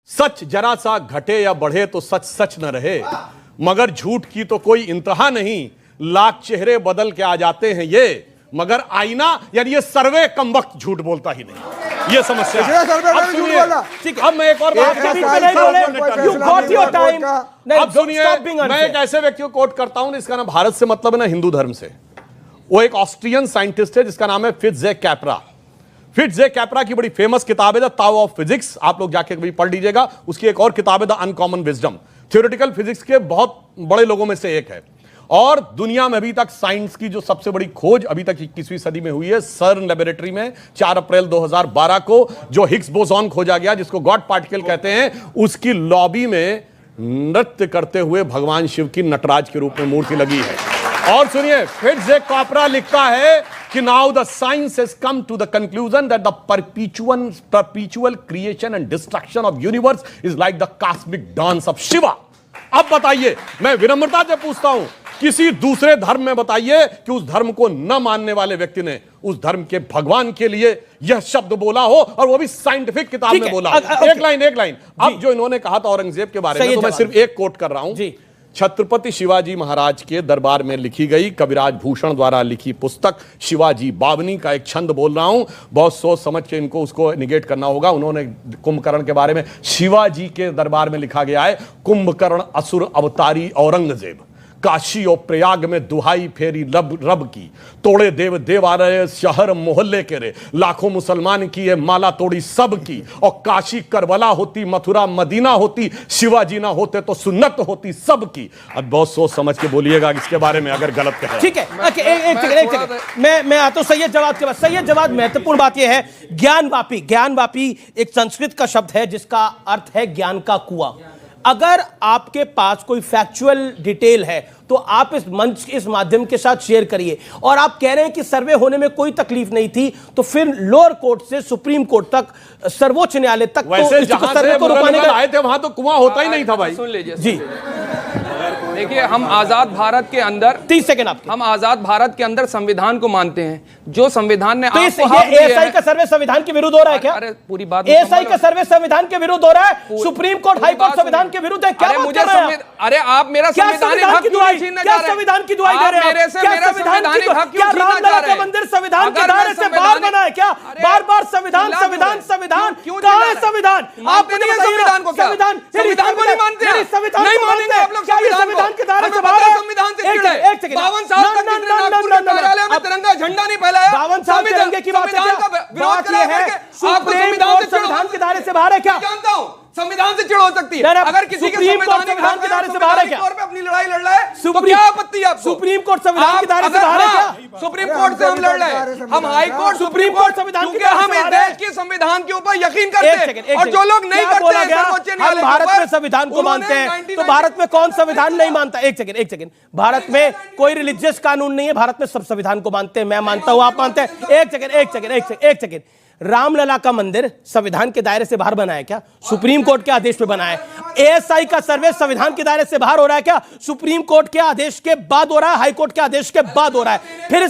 सच जरा सा घटे या बढ़े तो सच सच न रहे, मगर झूठ की तो कोई इंतहा नहीं। लाख चेहरे बदल के आ जाते हैं ये, मगर आईना यानी ये सर्वे कम वक्त झूठ बोलता ही नहीं। ये समस्या है। अब सुनिए, अब मैं एक और बात अब सुनिए, मैं एक ऐसे व्यक्ति को कोट करता हूं जिसका ना भारत से मतलब है ना हिंदू धर्म से। वो एक ऑस्ट्रियन साइंटिस्ट है जिसका नाम है फिट्ज़जैक कैप्रा। फिट्ज़जैक कैप्रा की बड़ी फेमस किताब है द ताओ ऑफ फिजिक्स, आप लोग जाके कभी पढ़ लीजिएगा। उसकी एक और किताब है the uncommon wisdom. Theoretical physics के बहुत बड़े लोगों में से एक है और दुनिया में अभी तक साइंस की जो सबसे बड़ी खोज अभी तक 21वीं सदी में हुई है, सर्न लेबोरेटरी में 4 अप्रैल 2012 को जो हिग्स बोसॉन खोजा गया, जिसको गॉड पार्टिकल कहते हैं, उसकी लॉबी में नृत्य करते हुए भगवान शिव की नटराज के रूप में मूर्ति लगी है। और सुनिए, फिट्ज़जैक कैप्रा लिखता है कि now the science has come to the conclusion that the perpetual creation and destruction of universe is like the cosmic dance of Shiva. अब बताइए, मैं विनम्रता से पूछता हूं, किसी दूसरे धर्म में बताइए कि उस धर्म को न मानने वाले व्यक्ति ने उस धर्म के भगवान के लिए यह शब्द बोला हो, और वो भी साइंटिफिक किताब में बोला। एक लाइन अब जो इन्होंने कहा था औरंगजेब के बारे में, तो मैं सिर्फ एक कोट कर रहा हूं। छत्रपति शिवाजी महाराज के दरबार में लिखी गई कविराज भूषण द्वारा लिखी पुस्तक शिवाजी बावनी का एक छंद बोल रहा हूं, बहुत सोच समझ के इनको उसको निगेट करना होगा। उन्होंने कुंभकर्ण के बारे में शिवाजी के दरबार में लिखा गया है, कुंभकर्ण असुर अवतारी औरंगजेब, काशी और प्रयाग में दुहाई फेरी रब की, तोड़े देव देवालय शहर मोहल्ले के रे, लाखों मुसलमान की ये माला तोड़ी सब की, और काशी करबला होती, मथुरा मदीना होती, शिवाजी ना होते तो सुन्नत होती सब की। अब बहुत सोच समझ के बोलिएगा इसके बारे में अगर गलत कहे। ठीक है, एक सेकंड मैं आता हूं सैयद जवाद के बाद। सैयद जवाद, महत्वपूर्ण बात यह है, ज्ञानवापी। ज्ञानवापी एक संस्कृत का शब्द है जिसका अर्थ है ज्ञान का कुआं। अगर आपके पास कोई फैक्चुअल डिटेल है तो आप इस मंच इस माध्यम के साथ शेयर करिए। और आप कह रहे हैं कि सर्वे होने में कोई तकलीफ नहीं थी, तो फिर लोअर कोर्ट से सुप्रीम कोर्ट तक, सर्वोच्च न्यायालय तक, वैसे जहां सर्वे को रुकवाने का आए थे वहां तो कुआं होता ही नहीं था भाई। सुन लीजिए जी, देखिए, हम आजाद भारत के अंदर 30 सेकंड आपके। हम आजाद भारत के अंदर संविधान को मानते हैं, जो संविधान ने तो ये एएसआई का सर्वे संविधान के विरुद्ध हो रहा है क्या? अरे पूरी बात, एएसआई का सर्वे संविधान के विरुद्ध हो रहा है, सुप्रीम कोर्ट हाई कोर्ट संविधान के विरुद्ध है। क्या बात कर रहे हैं? अरे आप मेरा संवैधानिक हक क्यों छीनने जा रहे हैं? संविधान की दुहाई दे रहे हैं? मेरे से मेरा संवैधानिक हक क्यों छीनना चाह रहे हैं? क्या मंदिर संविधान के दायरे से बाहर बना है क्या? बार-बार संविधान संविधान संविधान, कहां है संविधान? आप नहीं संविधान को, संविधान को नहीं मानते हैं, नहीं मानेंगे आप लोग संविधान के दायरे से बाहर है? संविधान से चिढ़े 52 साल तक किसी ने नागपुर के कार्यालय में तिरंगा झंडा नहीं फहराया। 52 साल तिरंगे की बात है, बात यह है संविधान के दायरे से बाहर है क्या? जानता हूं संविधान से चिढ़ हो सकती है, अगर किसी के संविधान के दायरे से बाहर है क्या? तौर पे अपनी लड़ाई लड़ रहा है तो क्या आपत्ति है आपको? सुप्रीम कोर्ट संविधान के दायरे से बाहर है क्या? सुप्रीम कोर्ट से हम लड़ रहे हैं, हम हाई कोर्ट, सुप्रीम कोर्ट संविधान के, हम देश के संविधान के ऊपर यकीन करते हैं, और जो लोग नहीं करते हैं सर्वोच्च न्यायालय भारत में संविधान को मानते हैं, तो भारत में कौन संविधान नहीं मानता? एक सेकंड, भारत में कोई रिलीजियस कानून नहीं है, भारत में सब संविधान को मानते हैं। मैं मानता हूं, आप मानते हैं? एक सेकंड, रामलला का मंदिर संविधान के दायरे से बाहर बना है क्या? सुप्रीम कोर्ट के आदेश पे बना है। एएसआई का सर्वे संविधान के दायरे से बाहर हो रहा है क्या? सुप्रीम कोर्ट के आदेश के बाद हो रहा है, हाई कोर्ट के आदेश के बाद हो रहा है। फिर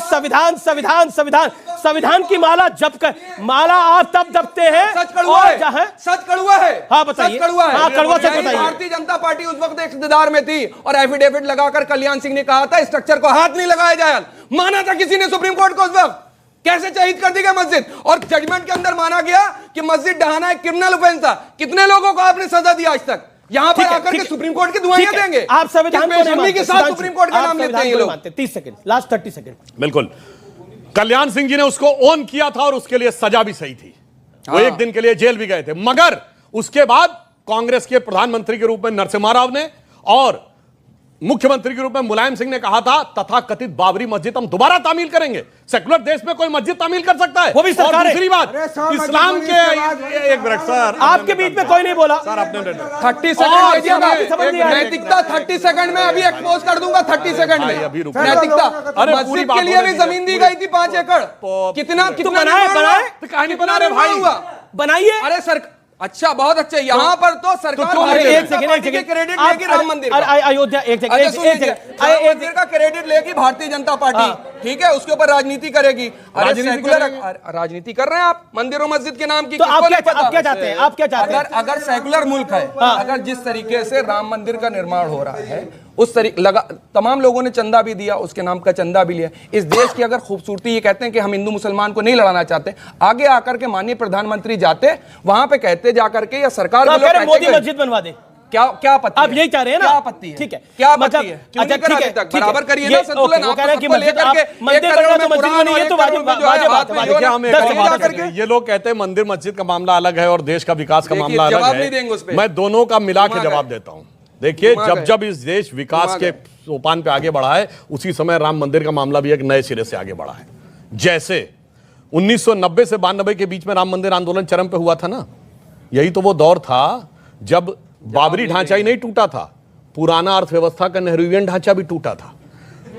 संविधान की माला जप कर, माला आप तब जपते हैं सच कड़वा है, सच कड़वा है। हाँ बताइए, हाँ कड़वा सच बताइए। भारतीय जनता पार्टी उस वक्त इख्तियार में थी और एफिडेविट लगाकर कल्याण सिंह ने कहा था स्ट्रक्चर को हाथ नहीं लगाया जाए। माना था किसी ने सुप्रीम कोर्ट को उस वक्त? कैसे शहीद कर दी गई मस्जिद, और जजमेंट के अंदर माना गया कि मस्जिद ढहाना एक क्रिमिनल ऑफेंस था। कितने लोगों को आपने सजा दी आज तक? यहां पर आकर के सुप्रीम कोर्ट की दुआएं देंगे आप? संविधान को नहीं मानते, के साथ सुप्रीम कोर्ट का नाम लेते हैं ये लोग। 30 सेकंड, लास्ट 30 सेकंड। बिल्कुल, कल्याण सिंह जी ने उसको ऑन किया था और उसके लिए सजा भी सही थी। वो एक दिन के लिए जेल भी गए थे, मगर उसके बाद कांग्रेस के प्रधानमंत्री के रूप में नरसिम्हा राव ने और मुख्यमंत्री के रूप में मुलायम सिंह ने कहा था तथा कथित बाबरी मस्जिद हम दोबारा तामील करेंगे। सेकुलर देश में कोई मस्जिद तामील कर सकता है? वो भी सरकार है। दूसरी बात, इस्लाम के एक मिनट सर, आपके बीच में कोई नहीं बोला सर, आपने 30 सेकंड नैतिकता 30 सेकंड में अभी एक्सपोज कर दूंगा। 30 सेकंड में नैतिकता, मस्जिद के लिए भी जमीन दी गई थी 5 एकड़। कितना कहानी बना रहे भाई, बनाइए। अरे सर, अच्छा, बहुत अच्छा। यहाँ पर तो सरकार एक सेकंड क्रेडिट लेगी राम मंदिर, अयोध्या, एक सेकंड मंदिर का क्रेडिट लेगी भारतीय जनता पार्टी। ठीक है, उसके ऊपर राजनीति करेगी। अरे सेकुलर राजनीति कर रहे हैं आप मंदिरों मस्जिद के नाम की। तो आप क्या चाहते हैं? आप क्या चाहते हैं? अगर सेकुलर मुल्क है, अगर जिस तरीके से राम मंदिर का निर्माण हो रहा है उस तरीके तमाम लोगों ने चंदा भी दिया, उसके नाम का चंदा भी लिया। इस देश की अगर खूबसूरती ये कहते हैं कि हम हिंदू मुसलमान को नहीं लड़ाना चाहते, आगे आकर के माननीय प्रधानमंत्री जाते वहां पे कहते जाकर के या सरकार मोदी मस्जिद बनवा दे। क्या आपत्ति आप यही चाह रहे हैं ना? क्या आपत्ति है? ठीक है, क्या आपत्ति है? क्यों नहीं करा अभी तक? बराबर करिए ना संतुलन। आप सबको लेकर के मंदिर बनना तो मस्जिद बनी, ये तो वाजिब बात है। ये लोग कहते हैं मंदिर मस्जिद का मामला अलग है और देश का विकास का मामला अलग जवाब नहीं देंगे उस है। पे। मैं दोनों का मिला के जवाब देता हूं। देखिए, जब इस देश विकास के सोपान पे आगे बढ़ा है, उसी समय राम मंदिर का मामला भी एक नए सिरे से आगे बढ़ा है। जैसे 1990 से 92 के बीच में राम मंदिर आंदोलन चरम पे हुआ था ना, यही तो वो दौर था जब बाबरी ढांचा ही नहीं टूटा था, पुराना अर्थव्यवस्था का नेहरूवियन ढांचा भी टूटा था।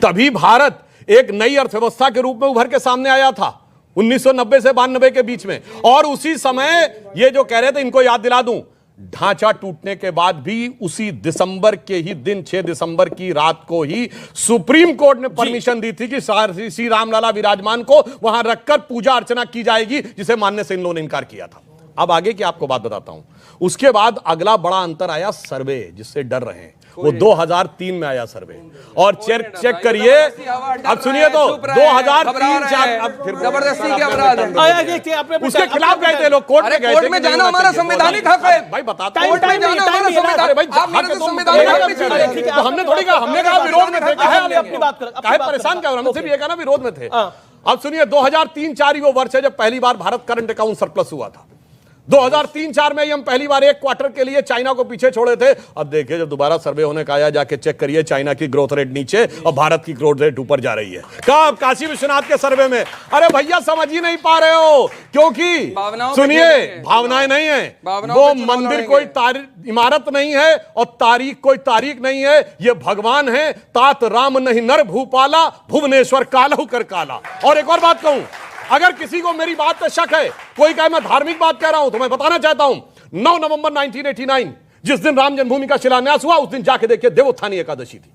तभी भारत एक नई अर्थव्यवस्था के रूप में उभर के सामने आया था 1990 से 92 के बीच में। और उसी समय ये जो कह रहे थे, इनको याद दिला दूं, ढांचा टूटने के बाद भी उसी दिसंबर के ही दिन 6 दिसंबर की रात को ही सुप्रीम कोर्ट ने परमिशन दी थी कि श्री रामलला विराजमान को वहां रखकर पूजा अर्चना की जाएगी, जिसे मानने से इन लोगों ने इनकार किया था। अब आगे की आपको बात बताता हूं। उसके बाद अगला बड़ा अंतर आया सर्वे, जिससे डर रहे हैं, वो 2003 में आया सर्वे। और चेक करिए, अब सुनिए तो 2003-4 अब फिर जबरदस्ती के अपराध है, उसके खिलाफ गए थे लोग, कोर्ट में गए थे। कोर्ट में जाना हमारा संवैधानिक हक है भाई, बताता कोर्ट में जाना हमारा संवैधानिक। आप मेरे से संवैधानिक हक नहीं छीन रहे। तो हमने थोड़ी कहा, हमने कहा विरोध में थे। काहे परेशान क्या? हमने सिर्फ ये कहा ना विरोध में थे। अब सुनिए, 2003-4 ही वो वर्ष है जब पहली बार भारत करंट अकाउंट सरप्लस हुआ था। 2003-4 में हम पहली बार एक क्वार्टर के लिए चाइना को पीछे छोड़े थे। अब देखिए, जब दोबारा सर्वे होने का आया, जाके चेक करिए, चाइना की ग्रोथ रेट नीचे और भारत की ग्रोथ रेट ऊपर जा रही है। कब? काशी विश्वनाथ के सर्वे में। अरे भैया, समझ ही नहीं पा रहे हो, क्योंकि सुनिए, भावनाएं नहीं है, वो मंदिर कोई इमारत नहीं है और तारीख कोई तारीख नहीं है, ये भगवान है। तात राम नहीं नर भूपाला, भुवनेश्वर कालहु कर काला। और एक और बात कहूं, अगर किसी को मेरी बात पे शक है, कोई कहे मैं धार्मिक बात कह रहा हूं, तो मैं बताना चाहता हूं, 9 नवंबर 1989 जिस दिन राम जन्मभूमि का शिलान्यास हुआ, उस दिन जाके देखिए देवोत्थानी एकादशी थी।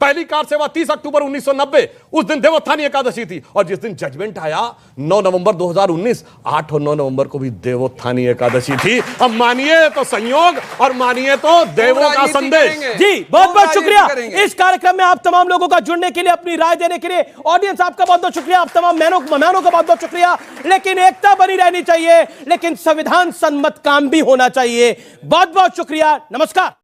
पहली कार सेवा 30 अक्टूबर 1990, उस दिन देवोत्थानी एकादशी थी। और जिस दिन जजमेंट आया 9 नवंबर 2019, 8 और 9 नवंबर को भी देवोत्थानी एकादशी थी। अब मानिए तो संयोग और मानिए तो देवों का संदेश। जी, बहुत बहुत शुक्रिया इस कार्यक्रम में आप तमाम लोगों का जुड़ने के लिए, अपनी राय देने के लिए। ऑडियंस आपका बहुत बहुत शुक्रिया, आप तमाम मेहमानों का बहुत बहुत शुक्रिया। लेकिन एकता बनी रहनी चाहिए, लेकिन संविधान सम्मत काम भी होना चाहिए। बहुत बहुत शुक्रिया, नमस्कार।